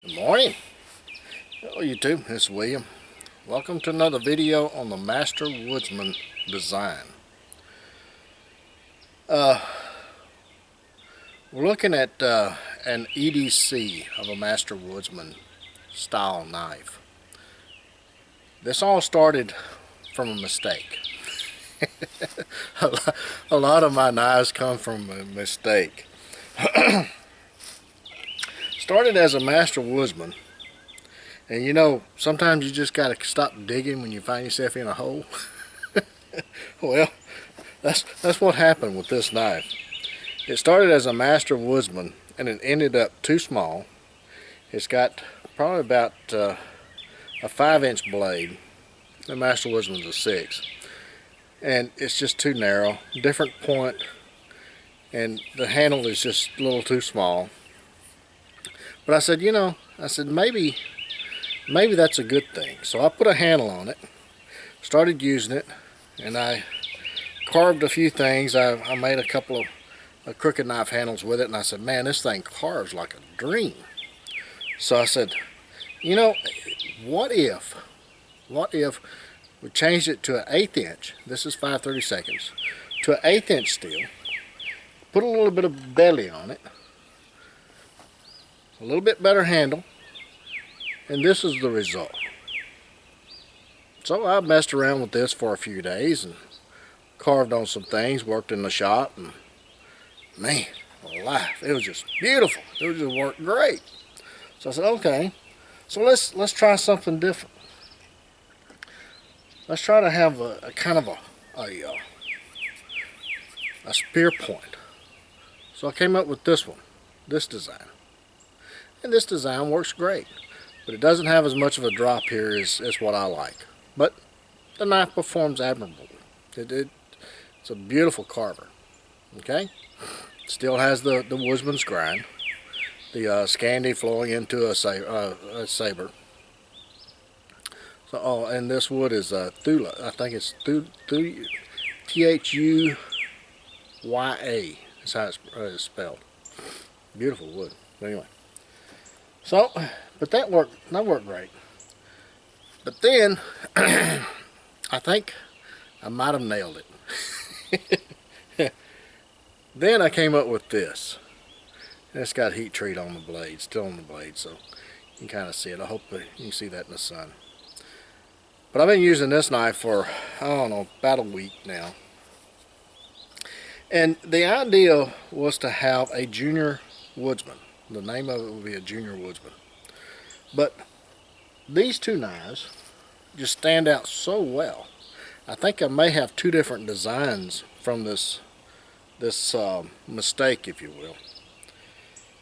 Good morning. Hello YouTube, this is William. Welcome to another video on the Master Woodsman design. We're looking at an EDC of a Master Woodsman style knife. This all started from a mistake. A lot of my knives come from a mistake. Started as a Master Woodsman. And you know, sometimes you just gotta stop digging when you find yourself in a hole. Well, that's what happened with this knife. It started as a Master Woodsman and it ended up too small. It's got probably about a 5-inch blade. The Master Woodsman's a 6. And it's just too narrow, different point, and the handle is just a little too small. But I said, maybe that's a good thing. So I put a handle on it, started using it, and I carved a few things. I made a couple of crooked knife handles with it, and I said, man, this thing carves like a dream. So I said, what if we changed it to an 1/8 inch, this is 5/32, to an 1/8 inch steel, put a little bit of belly on it, a little bit better handle, and this is the result. So I messed around with this for a few days and carved on some things, worked in the shop, and man, life, it was just beautiful. It just worked great. So I said, okay, so let's try something different. Let's try to have a kind of a spear point. So I came up with this one, this design. And this design works great. But it doesn't have as much of a drop here as what I like. But the knife performs admirably. It's a beautiful carver. Okay? Still has the Woodsman's grind. The Scandi flowing into a saber. So, and this wood is Thula. I think it's Thuya. That's how it's spelled. Beautiful wood. Anyway. So, but that worked great. But then, I think I might have nailed it. Then I came up with this. And it's got heat treat on the blade, still on the blade, so you can kind of see it. I hope that you can see that in the sun. But I've been using this knife for, I don't know, about a week now. And the idea was to have a junior woodsman. The name of it would be a junior woodsman. But these two knives just stand out so well. I think I may have two different designs from this mistake, if you will.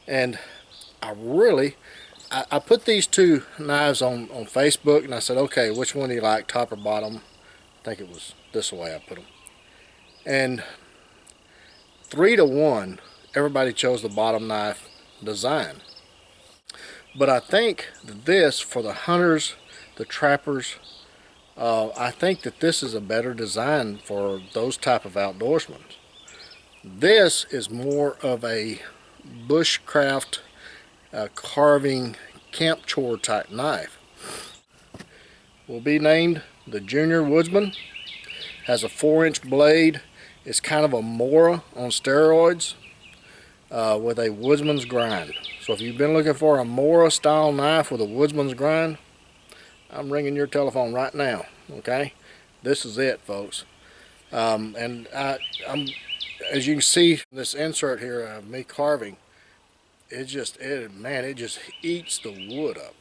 And I put these two knives on Facebook, and I said, okay, which one do you like, top or bottom? I think it was this way I put them. And 3-to-1, everybody chose the bottom knife design. But I think that this, for the hunters, the trappers, I think that this is a better design for those type of outdoorsmen. This is more of a bushcraft carving camp chore type knife. Will be named the Junior Woodsman. Has a 4-inch blade. It's kind of a Mora on steroids with a Woodsman's grind. So if you've been looking for a Mora style knife with a Woodsman's grind, I'm ringing your telephone right now. Okay, this is it, folks. And I'm, as you can see, this insert here of me carving, it just eats the wood up.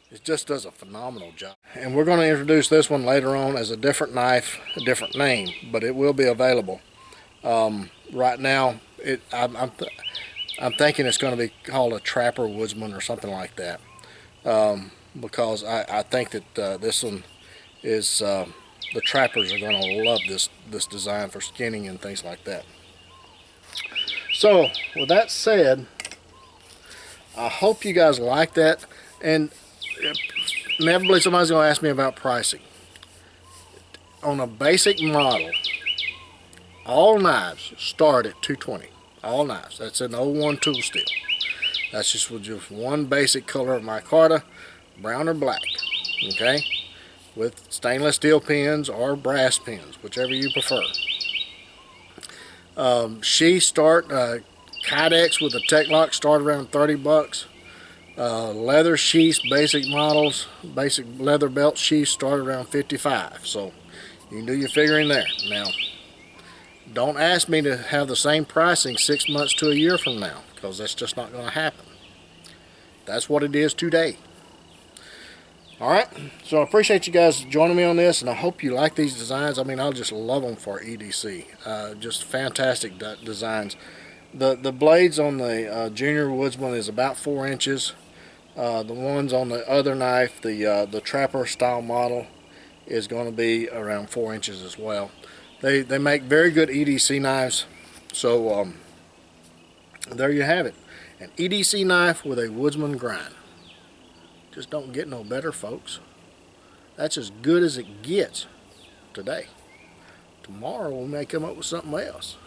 It just does a phenomenal job. And we're going to introduce this one later on as a different knife, a different name, but it will be available. Right now, I'm thinking it's going to be called a Trapper Woodsman or something like that, because I think that this one is the trappers are going to love this design for skinning and things like that. So with that said, I hope you guys like that, and inevitably somebody's going to ask me about pricing. On a basic model, all knives start at $220. All knives. That's an 01 tool steel. That's just with just one basic color of micarta, brown or black, okay, with stainless steel pins or brass pins, whichever you prefer. Sheaths start, Kydex with a Tech Lock start around 30 bucks. Leather sheaths, basic models, basic leather belt sheaths start around 55. So you can do your figuring there. Now, don't ask me to have the same pricing 6 months to a year from now, because that's just not going to happen. That's what it is today. Alright, so I appreciate you guys joining me on this, and I hope you like these designs. I mean, I just love them for EDC. Just fantastic designs. The blades on the Junior Woodsman is about 4 inches. The ones on the other knife, the Trapper style model, is going to be around 4 inches as well. They make very good EDC knives. So there you have it. An EDC knife with a Woodsman grind. Just don't get no better, folks. That's as good as it gets today. Tomorrow we may come up with something else.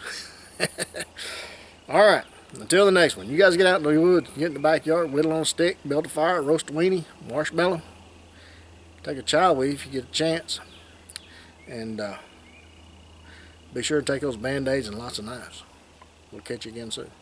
Alright, until the next one. You guys get out in the woods, get in the backyard, whittle on a stick, build a fire, roast a weenie, marshmallow. Take a child with you if you get a chance. And be sure to take those Band-Aids and lots of knives. We'll catch you again soon.